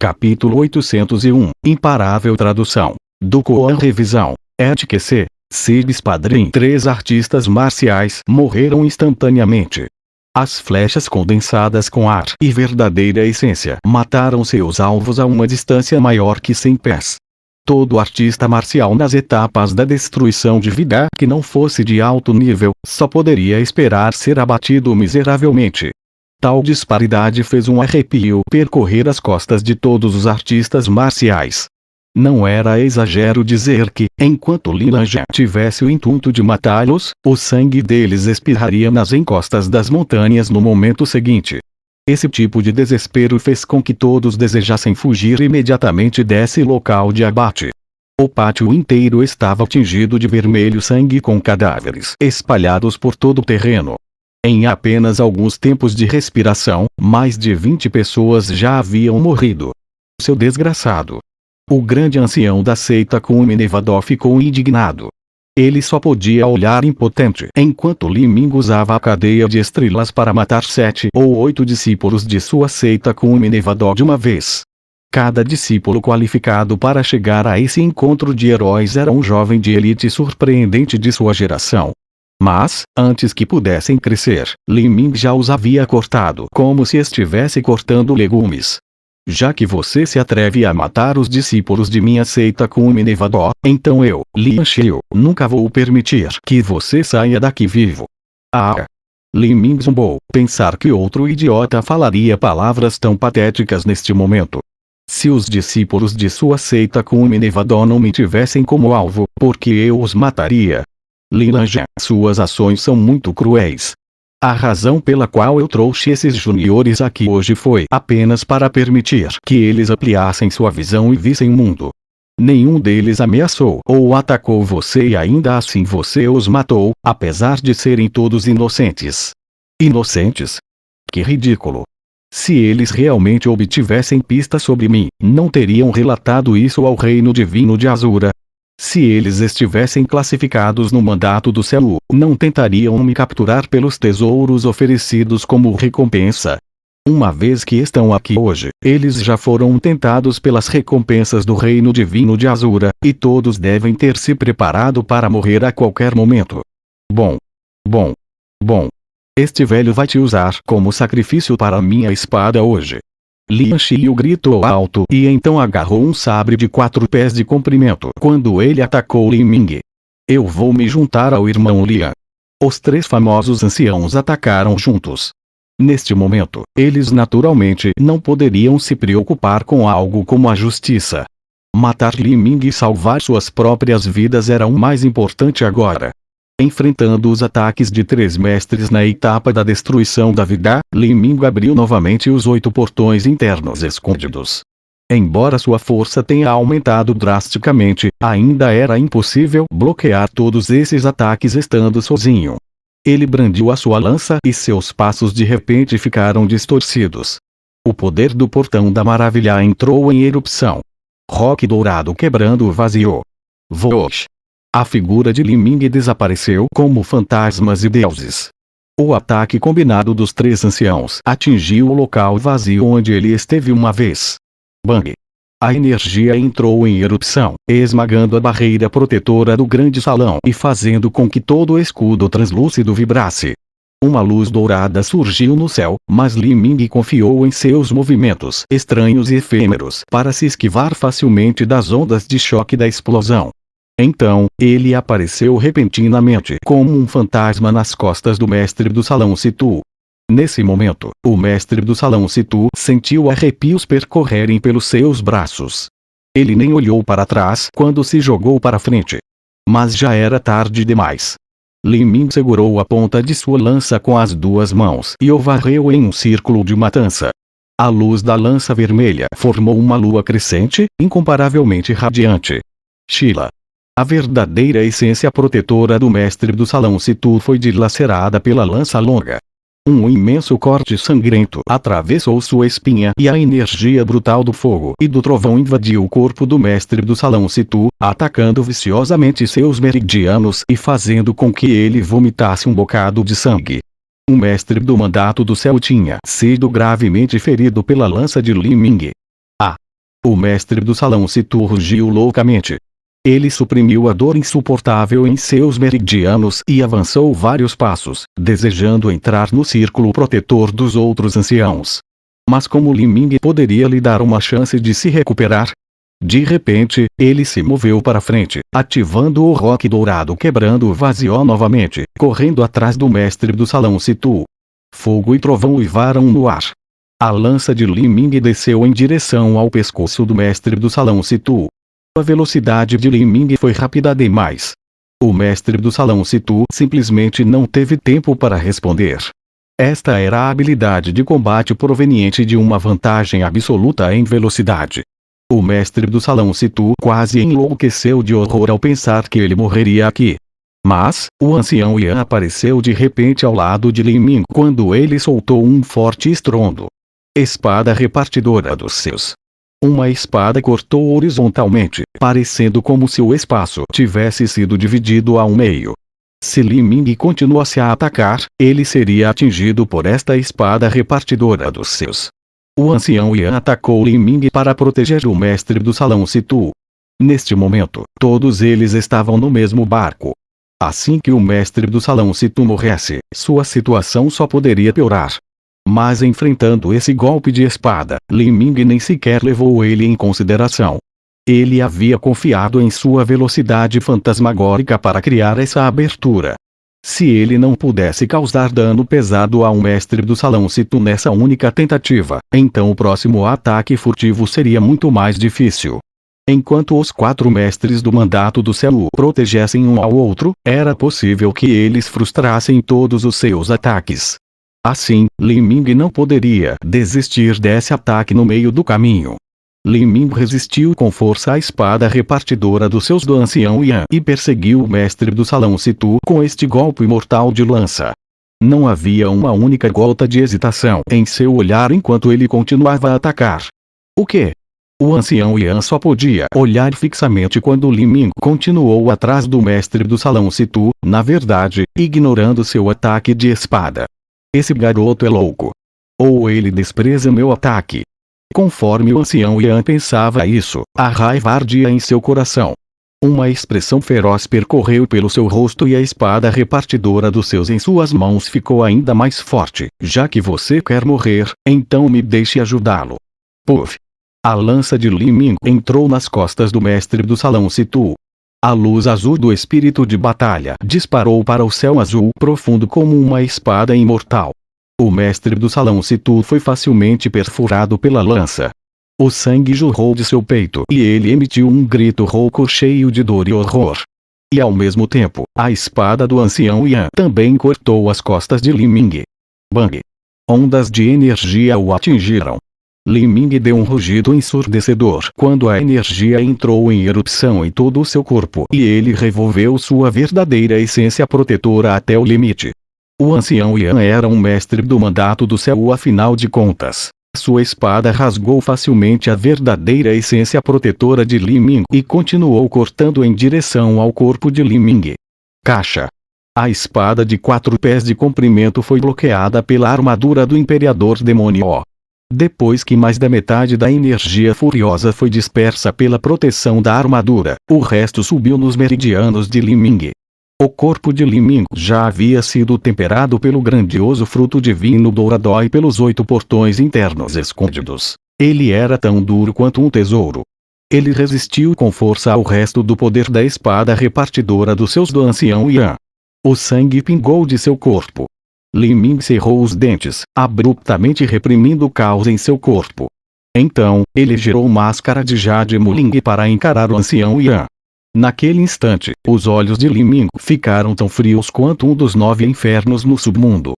Capítulo 801. Imparável tradução. Do Koan Revisão. ETQC. Cid Espadrim. 3 artistas marciais morreram instantaneamente. As flechas condensadas com ar e verdadeira essência mataram seus alvos a uma distância maior que 100 pés. Todo artista marcial nas etapas da destruição de vida que não fosse de alto nível, só poderia esperar ser abatido miseravelmente. Tal disparidade fez um arrepio percorrer as costas de todos os artistas marciais. Não era exagero dizer que, enquanto Li Lanjan tivesse o intuito de matá-los, o sangue deles espirraria nas encostas das montanhas no momento seguinte. Esse tipo de desespero fez com que todos desejassem fugir imediatamente desse local de abate. O pátio inteiro estava tingido de vermelho sangue com cadáveres espalhados por todo o terreno. Em apenas alguns tempos de respiração, mais de 20 pessoas já haviam morrido. Seu desgraçado! O grande ancião da seita Kunmenevador ficou indignado. Ele só podia olhar impotente enquanto Li Ming usava a cadeia de estrelas para matar 7 ou 8 discípulos de sua seita Kunmenevador de uma vez. Cada discípulo qualificado para chegar a esse encontro de heróis era um jovem de elite surpreendente de sua geração. Mas, antes que pudessem crescer, Li Ming já os havia cortado como se estivesse cortando legumes. Já que você se atreve a matar os discípulos de minha seita Kunmenevador, então eu, Li Xiu, nunca vou permitir que você saia daqui vivo. Ah! Li Ming zumbou, pensar que outro idiota falaria palavras tão patéticas neste momento. Se os discípulos de sua seita Kunmenevador não me tivessem como alvo, porque eu os mataria? Li Lanjan, suas ações são muito cruéis. A razão pela qual eu trouxe esses juniores aqui hoje foi apenas para permitir que eles ampliassem sua visão e vissem o mundo. Nenhum deles ameaçou ou atacou você e ainda assim você os matou, apesar de serem todos inocentes. Inocentes? Que ridículo! Se eles realmente obtivessem pistas sobre mim, não teriam relatado isso ao reino divino de Azura. Se eles estivessem classificados no mandato do céu, não tentariam me capturar pelos tesouros oferecidos como recompensa. Uma vez que estão aqui hoje, eles já foram tentados pelas recompensas do reino divino de Azura, e todos devem ter se preparado para morrer a qualquer momento. Bom. Este velho vai te usar como sacrifício para minha espada hoje. Li Xiu gritou alto e então agarrou um sabre de 4 pés de comprimento quando ele atacou Li Ming. Eu vou me juntar ao irmão Lian. Os 3 famosos anciãos atacaram juntos. Neste momento, eles naturalmente não poderiam se preocupar com algo como a justiça. Matar Li Ming e salvar suas próprias vidas era o mais importante agora. Enfrentando os ataques de 3 mestres na etapa da destruição da vida, Li Ming abriu novamente os 8 portões internos escondidos. Embora sua força tenha aumentado drasticamente, ainda era impossível bloquear todos esses ataques estando sozinho. Ele brandiu a sua lança e seus passos de repente ficaram distorcidos. O poder do portão da maravilha entrou em erupção. Roque dourado quebrando o vazio. Vosh! A figura de Li Ming desapareceu como fantasmas e deuses. O ataque combinado dos 3 anciãos atingiu o local vazio onde ele esteve uma vez. Bang! A energia entrou em erupção, esmagando a barreira protetora do grande salão e fazendo com que todo o escudo translúcido vibrasse. Uma luz dourada surgiu no céu, mas Li Ming confiou em seus movimentos estranhos e efêmeros para se esquivar facilmente das ondas de choque da explosão. Então, ele apareceu repentinamente como um fantasma nas costas do mestre do salão Situ. Nesse momento, o mestre do salão Situ sentiu arrepios percorrerem pelos seus braços. Ele nem olhou para trás quando se jogou para frente. Mas já era tarde demais. Li Ming segurou a ponta de sua lança com as 2 mãos e o varreu em um círculo de matança. A luz da lança vermelha formou uma lua crescente, incomparavelmente radiante. Sheila. A verdadeira essência protetora do mestre do salão Situ foi dilacerada pela lança longa. Um imenso corte sangrento atravessou sua espinha e a energia brutal do fogo e do trovão invadiu o corpo do mestre do salão Situ, atacando viciosamente seus meridianos e fazendo com que ele vomitasse um bocado de sangue. O mestre do mandato do céu tinha sido gravemente ferido pela lança de Li Ming. O mestre do salão Situ rugiu loucamente. Ele suprimiu a dor insuportável em seus meridianos e avançou vários passos, desejando entrar no círculo protetor dos outros anciãos. Mas como Li Ming poderia lhe dar uma chance de se recuperar? De repente, ele se moveu para frente, ativando o roque dourado, quebrando o vazio novamente, correndo atrás do mestre do salão Situ. Fogo e trovão uivaram no ar. A lança de Li Ming desceu em direção ao pescoço do mestre do salão Situ. A velocidade de Li Ming foi rápida demais. O mestre do salão Situ simplesmente não teve tempo para responder. Esta era a habilidade de combate proveniente de uma vantagem absoluta em velocidade. O mestre do salão Situ quase enlouqueceu de horror ao pensar que ele morreria aqui. Mas, o ancião Yan apareceu de repente ao lado de Li Ming quando ele soltou um forte estrondo. Espada repartidora dos seus. Uma espada cortou horizontalmente, parecendo como se o espaço tivesse sido dividido ao meio. Se Li Ming continuasse a atacar, ele seria atingido por esta espada repartidora dos seus. O ancião Yan atacou Li Ming para proteger o mestre do salão Situ. Neste momento, todos eles estavam no mesmo barco. Assim que o mestre do salão Situ morresse, sua situação só poderia piorar. Mas enfrentando esse golpe de espada, Li Ming nem sequer levou ele em consideração. Ele havia confiado em sua velocidade fantasmagórica para criar essa abertura. Se ele não pudesse causar dano pesado ao mestre do salão Situ nessa única tentativa, então o próximo ataque furtivo seria muito mais difícil. Enquanto os 4 mestres do mandato do céu protegessem um ao outro, era possível que eles frustrassem todos os seus ataques. Assim, Li Ming não poderia desistir desse ataque no meio do caminho. Li Ming resistiu com força à espada repartidora dos seus do ancião Yan e perseguiu o mestre do salão Situ com este golpe mortal de lança. Não havia uma única gota de hesitação em seu olhar enquanto ele continuava a atacar. O quê? O ancião Yan só podia olhar fixamente quando Li Ming continuou atrás do mestre do salão Situ, na verdade, ignorando seu ataque de espada. Esse garoto é louco. Ou ele despreza meu ataque. Conforme o ancião Yan pensava isso, a raiva ardia em seu coração. Uma expressão feroz percorreu pelo seu rosto e a espada repartidora dos seus em suas mãos ficou ainda mais forte. Já que você quer morrer, então me deixe ajudá-lo. Puff! A lança de Li Ming entrou nas costas do mestre do salão Situ. A luz azul do espírito de batalha disparou para o céu azul profundo como uma espada imortal. O mestre do salão Situ foi facilmente perfurado pela lança. O sangue jorrou de seu peito e ele emitiu um grito rouco cheio de dor e horror. E ao mesmo tempo, a espada do ancião Yan também cortou as costas de Li Ming. Bang! Ondas de energia o atingiram. Li Ming deu um rugido ensurdecedor quando a energia entrou em erupção em todo o seu corpo e ele revolveu sua verdadeira essência protetora até o limite. O ancião Yan era um mestre do mandato do céu afinal de contas. Sua espada rasgou facilmente a verdadeira essência protetora de Li Ming e continuou cortando em direção ao corpo de Li Ming. Caixa! A espada de 4 pés de comprimento foi bloqueada pela armadura do Imperador Demônio. Depois que mais da metade da energia furiosa foi dispersa pela proteção da armadura, o resto subiu nos meridianos de Li Ming. O corpo de Li Ming já havia sido temperado pelo grandioso fruto divino dourado e pelos 8 portões internos escondidos. Ele era tão duro quanto um tesouro. Ele resistiu com força ao resto do poder da espada repartidora dos seus do ancião Yan. O sangue pingou de seu corpo. Li Ming cerrou os dentes, abruptamente reprimindo o caos em seu corpo. Então, ele girou máscara de Jade Muling para encarar o ancião Yan. Naquele instante, os olhos de Li Ming ficaram tão frios quanto um dos 9 infernos no submundo.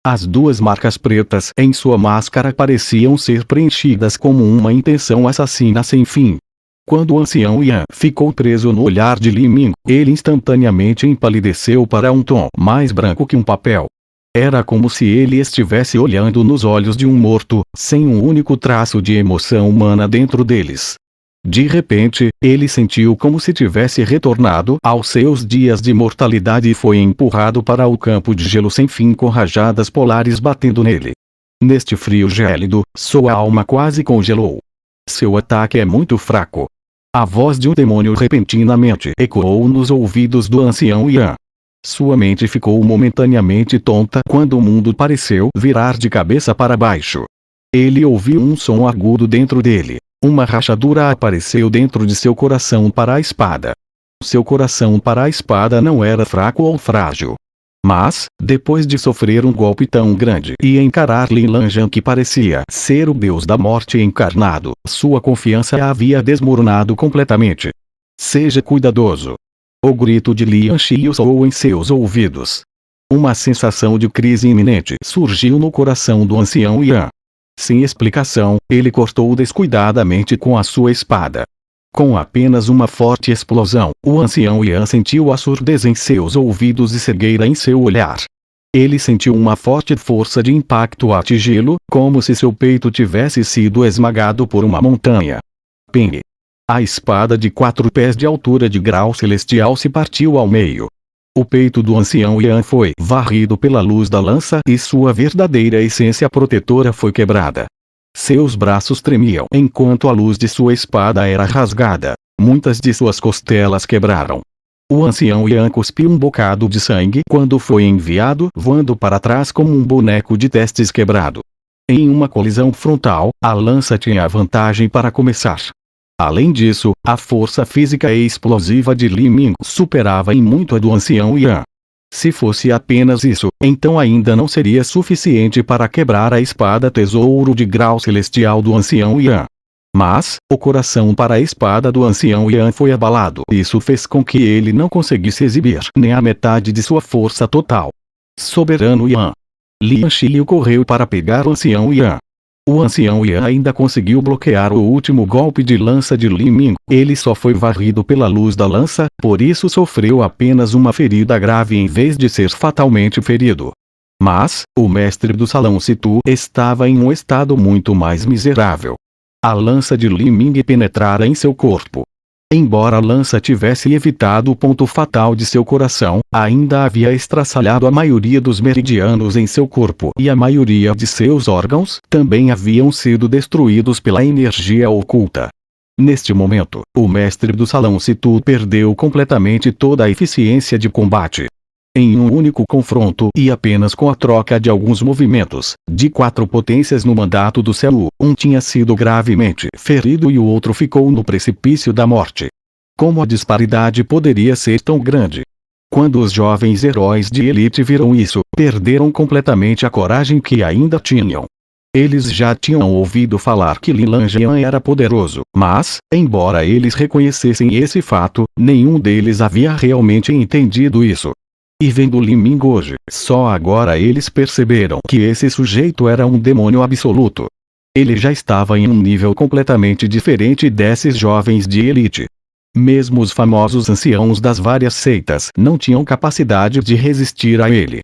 As 2 marcas pretas em sua máscara pareciam ser preenchidas como uma intenção assassina sem fim. Quando o ancião Yan ficou preso no olhar de Li Ming, ele instantaneamente empalideceu para um tom mais branco que um papel. Era como se ele estivesse olhando nos olhos de um morto, sem um único traço de emoção humana dentro deles. De repente, ele sentiu como se tivesse retornado aos seus dias de mortalidade e foi empurrado para o campo de gelo sem fim com rajadas polares batendo nele. Neste frio gélido, sua alma quase congelou. Seu ataque é muito fraco. A voz de um demônio repentinamente ecoou nos ouvidos do ancião Yan. Sua mente ficou momentaneamente tonta quando o mundo pareceu virar de cabeça para baixo. Ele ouviu um som agudo dentro dele. Uma rachadura apareceu dentro de seu coração para a espada. Seu coração para a espada não era fraco ou frágil. Mas, depois de sofrer um golpe tão grande e encarar Lin Lanjan, que parecia ser o deus da morte encarnado, sua confiança havia desmoronado completamente. Seja cuidadoso. O grito de Lian Xiu soou em seus ouvidos. Uma sensação de crise iminente surgiu no coração do ancião Yan. Sem explicação, ele cortou descuidadamente com a sua espada. Com apenas uma forte explosão, o ancião Yan sentiu a surdez em seus ouvidos e cegueira em seu olhar. Ele sentiu uma forte força de impacto atingi-lo, como se seu peito tivesse sido esmagado por uma montanha. Ping! A espada de 4 pés de altura de grau celestial se partiu ao meio. O peito do ancião Yan foi varrido pela luz da lança e sua verdadeira essência protetora foi quebrada. Seus braços tremiam enquanto a luz de sua espada era rasgada. Muitas de suas costelas quebraram. O ancião Yan cuspiu um bocado de sangue quando foi enviado voando para trás como um boneco de testes quebrado. Em uma colisão frontal, a lança tinha a vantagem para começar. Além disso, a força física e explosiva de Li Ming superava em muito a do ancião Yan. Se fosse apenas isso, então ainda não seria suficiente para quebrar a espada tesouro de grau celestial do ancião Yan. Mas, o coração para a espada do ancião Yan foi abalado. Isso fez com que ele não conseguisse exibir nem a metade de sua força total. Soberano Yan. Lian Xiu correu para pegar o ancião Yan. O ancião Yan ainda conseguiu bloquear o último golpe de lança de Li Ming. Ele só foi varrido pela luz da lança, por isso sofreu apenas uma ferida grave em vez de ser fatalmente ferido. Mas, o mestre do salão Situ estava em um estado muito mais miserável. A lança de Li Ming penetrara em seu corpo. Embora a lança tivesse evitado o ponto fatal de seu coração, ainda havia estraçalhado a maioria dos meridianos em seu corpo e a maioria de seus órgãos também haviam sido destruídos pela energia oculta. Neste momento, o mestre do salão Situ perdeu completamente toda a eficiência de combate. Em um único confronto e apenas com a troca de alguns movimentos, de 4 potências no mandato do céu, um tinha sido gravemente ferido e o outro ficou no precipício da morte. Como a disparidade poderia ser tão grande? Quando os jovens heróis de elite viram isso, perderam completamente a coragem que ainda tinham. Eles já tinham ouvido falar que Lin Lanjan era poderoso, mas, embora eles reconhecessem esse fato, nenhum deles havia realmente entendido isso. E vendo Li Ming hoje, só agora eles perceberam que esse sujeito era um demônio absoluto. Ele já estava em um nível completamente diferente desses jovens de elite. Mesmo os famosos anciãos das várias seitas não tinham capacidade de resistir a ele.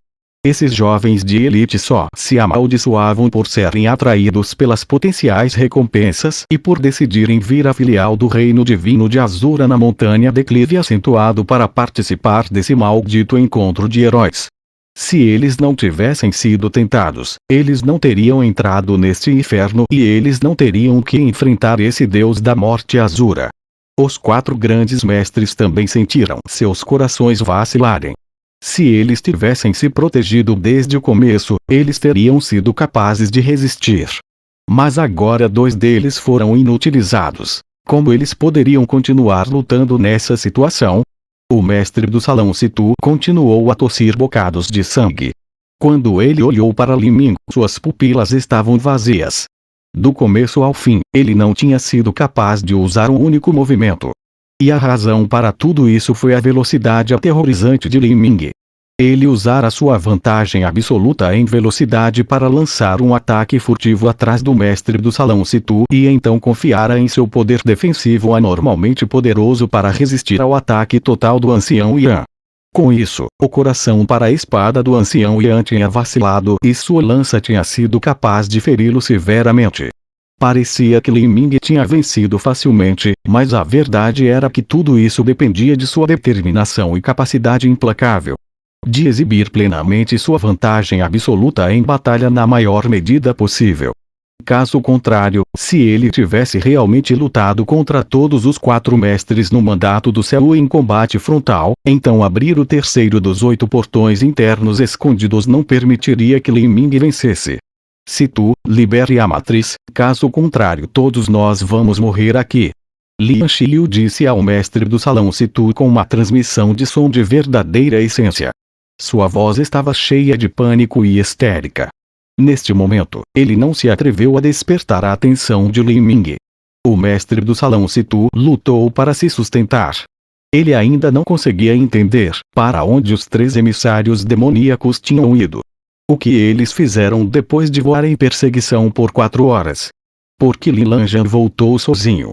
Esses jovens de elite só se amaldiçoavam por serem atraídos pelas potenciais recompensas e por decidirem vir a filial do reino divino de Azura na montanha declive acentuado para participar desse maldito encontro de heróis. Se eles não tivessem sido tentados, eles não teriam entrado neste inferno e eles não teriam que enfrentar esse deus da morte Azura. Os 4 grandes mestres também sentiram seus corações vacilarem. Se eles tivessem se protegido desde o começo, eles teriam sido capazes de resistir. Mas agora 2 deles foram inutilizados. Como eles poderiam continuar lutando nessa situação? O mestre do salão Situ continuou a tossir bocados de sangue. Quando ele olhou para Li Ming, suas pupilas estavam vazias. Do começo ao fim, ele não tinha sido capaz de usar um único movimento. E a razão para tudo isso foi a velocidade aterrorizante de Li Ming. Ele usara sua vantagem absoluta em velocidade para lançar um ataque furtivo atrás do mestre do salão Situ e então confiara em seu poder defensivo anormalmente poderoso para resistir ao ataque total do ancião Yan. Com isso, o coração para a espada do ancião Yan tinha vacilado e sua lança tinha sido capaz de feri-lo severamente. Parecia que Li Ming tinha vencido facilmente, mas a verdade era que tudo isso dependia de sua determinação e capacidade implacável de exibir plenamente sua vantagem absoluta em batalha na maior medida possível. Caso contrário, se ele tivesse realmente lutado contra todos os 4 mestres no mandato do céu em combate frontal, então abrir o terceiro dos 8 portões internos escondidos não permitiria que Li Ming vencesse. Se tu, libere a matriz, caso contrário todos nós vamos morrer aqui. Lian Xiu disse ao mestre do salão Situ com uma transmissão de som de verdadeira essência. Sua voz estava cheia de pânico e histérica. Neste momento, ele não se atreveu a despertar a atenção de Li Ming. O mestre do salão Situ lutou para se sustentar. Ele ainda não conseguia entender para onde os 3 emissários demoníacos tinham ido. O que eles fizeram depois de voar em perseguição por 4 horas? Por que Li Lanjan voltou sozinho?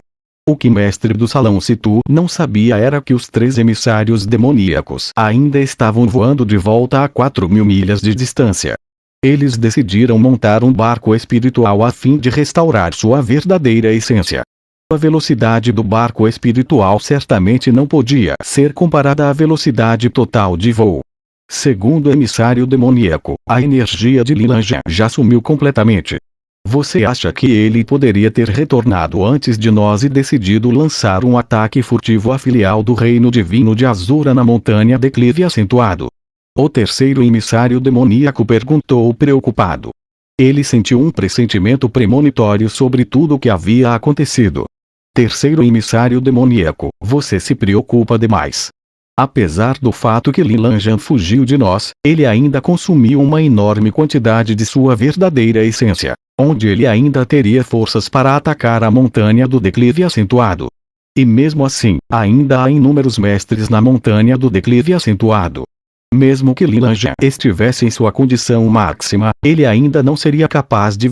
O que mestre do salão Situ não sabia era que os 3 emissários demoníacos ainda estavam voando de volta a 4.000 milhas de distância. Eles decidiram montar um barco espiritual a fim de restaurar sua verdadeira essência. A velocidade do barco espiritual certamente não podia ser comparada à velocidade total de voo. Segundo o emissário demoníaco, a energia de Li Lanjan já sumiu completamente. Você acha que ele poderia ter retornado antes de nós e decidido lançar um ataque furtivo à filial do Reino Divino de Azura na montanha declive acentuado? O terceiro emissário demoníaco perguntou preocupado. Ele sentiu um pressentimento premonitório sobre tudo o que havia acontecido. Terceiro emissário demoníaco, você se preocupa demais. Apesar do fato que Li Lanjan fugiu de nós, ele ainda consumiu uma enorme quantidade de sua verdadeira essência, onde ele ainda teria forças para atacar a montanha do declive acentuado. E mesmo assim, ainda há inúmeros mestres na montanha do declive acentuado. Mesmo que Li Lanjan estivesse em sua condição máxima, ele ainda não seria capaz de